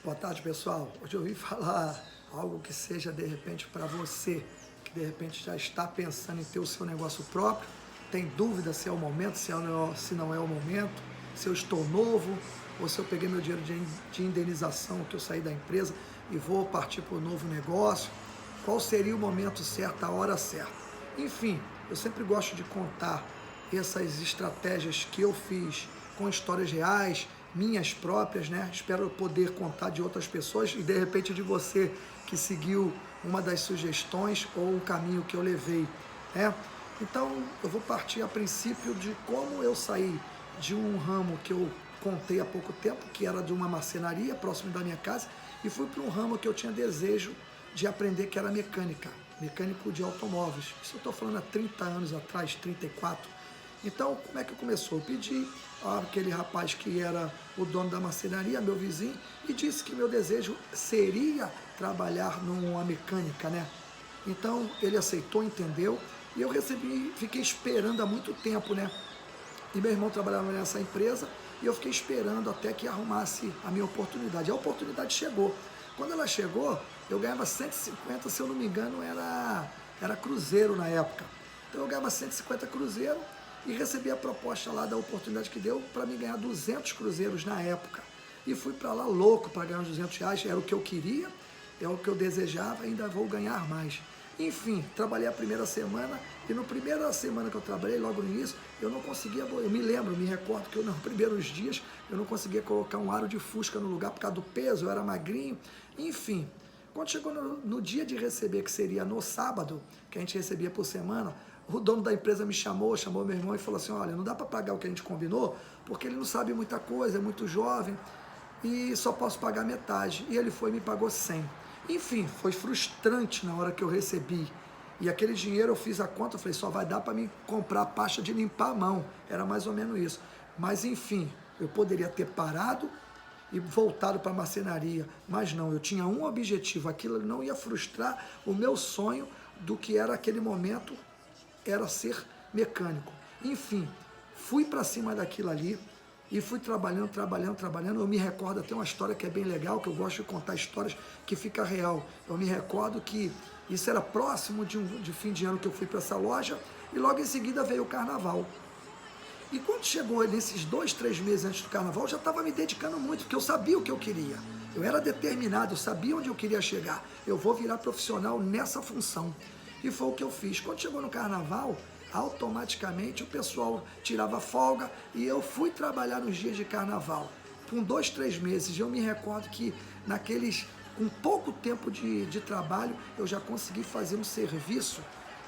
Boa tarde, pessoal. Hoje eu vim falar algo que seja de repente para você, que de repente já está pensando em ter o seu negócio próprio, tem dúvida se é o momento, se não é o momento, se eu estou novo, ou se eu peguei meu dinheiro de indenização, que eu saí da empresa e vou partir para um novo negócio, qual seria o momento certo, a hora certa. Enfim, eu sempre gosto de contar essas estratégias que eu fiz com histórias reais, minhas próprias, né? Espero poder contar de outras pessoas e de repente de você que seguiu uma das sugestões ou o caminho que eu levei, né? Então eu vou partir a princípio de como eu saí de um ramo que eu contei há pouco tempo, que era de uma marcenaria próximo da minha casa, e fui para um ramo que eu tinha desejo de aprender, que era mecânico de automóveis. Isso eu estou falando há 30 anos atrás, 34. Então, como é que começou? Eu pedi àquele rapaz que era o dono da marcenaria, meu vizinho, e disse que meu desejo seria trabalhar numa mecânica, né? Então, ele aceitou, entendeu, e eu fiquei esperando há muito tempo, né? E meu irmão trabalhava nessa empresa, e eu fiquei esperando até que arrumasse a minha oportunidade. A oportunidade chegou. Quando ela chegou, eu ganhava 150, se eu não me engano, era cruzeiro na época. Então eu ganhava 150 cruzeiro, e recebi a proposta lá da oportunidade que deu para mim ganhar 200 cruzeiros na época. E fui para lá louco para ganhar uns 200 reais, era o que eu queria, é o que eu desejava, ainda vou ganhar mais. Enfim, trabalhei a primeira semana, e na primeira semana que eu trabalhei, logo no início, eu não conseguia, eu me recordo que nos primeiros dias, eu não conseguia colocar um aro de fusca no lugar por causa do peso, eu era magrinho, enfim. Quando chegou no dia de receber, que seria no sábado, que a gente recebia por semana, o dono da empresa me chamou meu irmão e falou assim, olha, não dá para pagar o que a gente combinou, porque ele não sabe muita coisa, é muito jovem, e só posso pagar metade. E ele foi e me pagou 100. Enfim, foi frustrante na hora que eu recebi. E aquele dinheiro eu fiz a conta, eu falei, só vai dar para mim comprar a pasta de limpar a mão. Era mais ou menos isso. Mas enfim, eu poderia ter parado e voltado para a marcenaria, mas não, eu tinha um objetivo, aquilo não ia frustrar o meu sonho do que era aquele momento, era ser mecânico. Enfim, fui para cima daquilo ali e fui trabalhando. Eu me recordo até uma história que é bem legal, que eu gosto de contar histórias que fica real. Eu me recordo que isso era próximo de fim de ano que eu fui para essa loja, e logo em seguida veio o carnaval. E quando chegou nesses 2, 3 meses antes do carnaval, eu já estava me dedicando muito, porque eu sabia o que eu queria. Eu era determinado, eu sabia onde eu queria chegar. Eu vou virar profissional nessa função. E foi o que eu fiz. Quando chegou no carnaval, automaticamente o pessoal tirava folga e eu fui trabalhar nos dias de carnaval. Com 2, 3 meses, eu me recordo que com pouco tempo de trabalho, eu já consegui fazer um serviço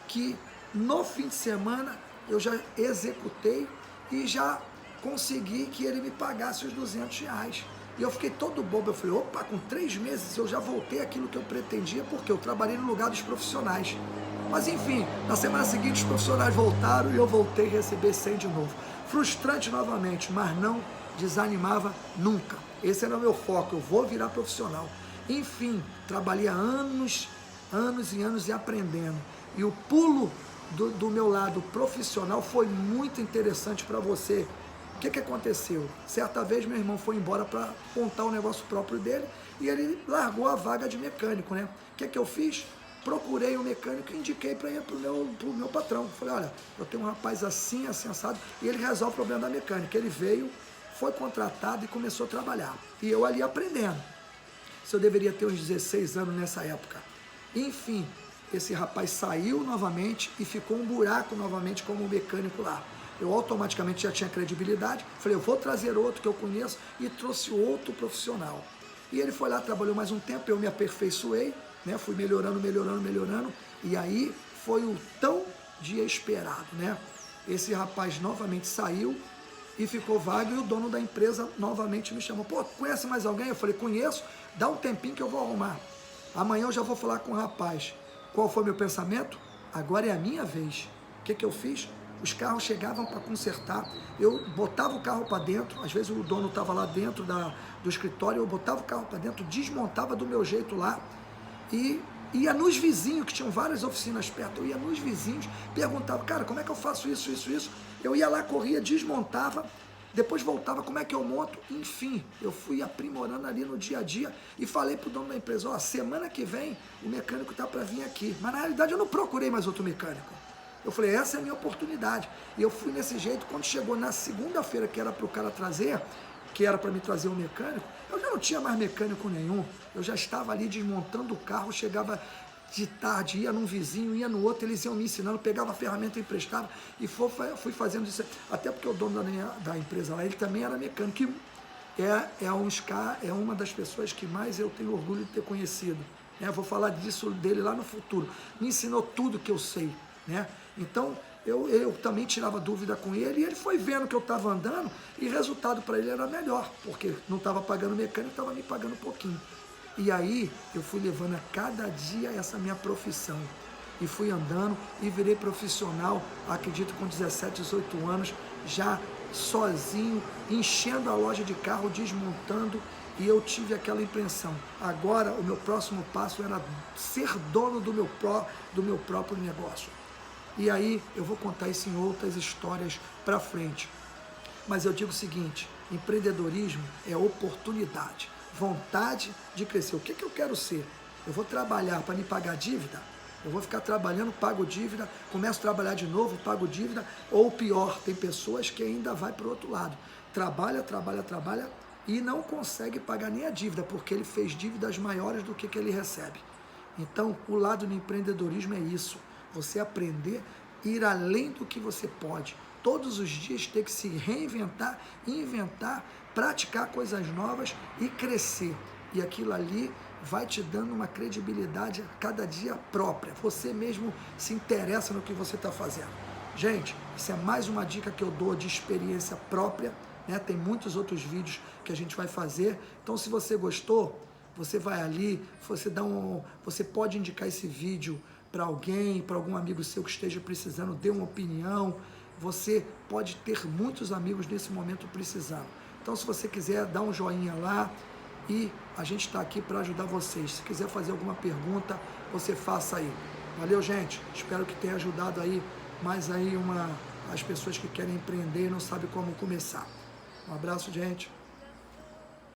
que no fim de semana eu já executei e já consegui que ele me pagasse os 200 reais. E eu fiquei todo bobo, eu falei, opa, com 3 meses eu já voltei aquilo que eu pretendia, porque eu trabalhei no lugar dos profissionais. Mas enfim, na semana seguinte os profissionais voltaram e eu voltei a receber 100 de novo. Frustrante novamente, mas não desanimava nunca. Esse era o meu foco, eu vou virar profissional. Enfim, trabalhei há anos e anos e aprendendo. E o pulo do meu lado profissional foi muito interessante para você. O que aconteceu? Certa vez meu irmão foi embora para montar o negócio próprio dele e ele largou a vaga de mecânico, né? O que eu fiz? Procurei um mecânico e indiquei para ir para o meu patrão. Falei, olha, eu tenho um rapaz assim, assim, assado, e ele resolve o problema da mecânica. Ele veio, foi contratado e começou a trabalhar. E eu ali aprendendo. Se eu deveria ter uns 16 anos nessa época. Enfim, esse rapaz saiu novamente e ficou um buraco novamente como mecânico lá. Eu automaticamente já tinha credibilidade, falei, eu vou trazer outro que eu conheço, e trouxe outro profissional. E ele foi lá, trabalhou mais um tempo, eu me aperfeiçoei, né? Fui melhorando, e aí foi o tão de esperado, né? Esse rapaz novamente saiu e ficou vago, e o dono da empresa novamente me chamou, pô, conhece mais alguém? Eu falei, conheço, dá um tempinho que eu vou arrumar. Amanhã eu já vou falar com o rapaz. Qual foi meu pensamento? Agora é a minha vez. O que eu fiz? Os carros chegavam para consertar, eu botava o carro para dentro, às vezes o dono estava lá dentro do escritório, eu botava o carro para dentro, desmontava do meu jeito lá, e ia nos vizinhos, que tinham várias oficinas perto, eu ia nos vizinhos, perguntava, cara, como é que eu faço isso? Eu ia lá, corria, desmontava, depois voltava, como é que eu monto? Enfim, eu fui aprimorando ali no dia a dia e falei pro dono da empresa, ó, semana que vem o mecânico tá para vir aqui. Mas na realidade eu não procurei mais outro mecânico. Eu falei, essa é a minha oportunidade. E eu fui nesse jeito, quando chegou na segunda-feira, que era para o cara trazer, que era para me trazer um mecânico, eu já não tinha mais mecânico nenhum. Eu já estava ali desmontando o carro, chegava de tarde, ia num vizinho, ia no outro, eles iam me ensinando, pegava a ferramenta emprestada e fui fazendo isso. Até porque o dono da empresa lá, ele também era mecânico. É uma das pessoas que mais eu tenho orgulho de ter conhecido. Né? Vou falar disso dele lá no futuro. Me ensinou tudo que eu sei. Né? Então, eu também tirava dúvida com ele e ele foi vendo que eu estava andando e o resultado para ele era melhor, porque não estava pagando mecânico, estava me pagando um pouquinho. E aí eu fui levando a cada dia essa minha profissão e fui andando e virei profissional, acredito com 17, 18 anos, já sozinho, enchendo a loja de carro, desmontando, e eu tive aquela impressão. Agora o meu próximo passo era ser dono do meu próprio negócio. E aí eu vou contar isso em outras histórias para frente. Mas eu digo o seguinte, empreendedorismo é oportunidade, vontade de crescer. O que eu quero ser? Eu vou trabalhar para me pagar dívida? Eu vou ficar trabalhando, pago dívida, começo a trabalhar de novo, pago dívida, ou pior, tem pessoas que ainda vai para o outro lado. Trabalha e não consegue pagar nem a dívida, porque ele fez dívidas maiores do que ele recebe. Então, o lado do empreendedorismo é isso. Você aprender, ir além do que você pode. Todos os dias ter que se reinventar, inventar, praticar coisas novas e crescer. E aquilo ali vai te dando uma credibilidade a cada dia própria. Você mesmo se interessa no que você está fazendo. Gente, isso é mais uma dica que eu dou de experiência própria. Né? Tem muitos outros vídeos que a gente vai fazer. Então, se você gostou, você vai ali, você pode indicar esse vídeo para alguém, para algum amigo seu que esteja precisando, dê uma opinião. Você pode ter muitos amigos nesse momento precisando. Então, se você quiser, dá um joinha lá e a gente está aqui para ajudar vocês. Se quiser fazer alguma pergunta, você faça aí. Valeu, gente. Espero que tenha ajudado aí mais aí as pessoas que querem empreender e não sabem como começar. Um abraço, gente.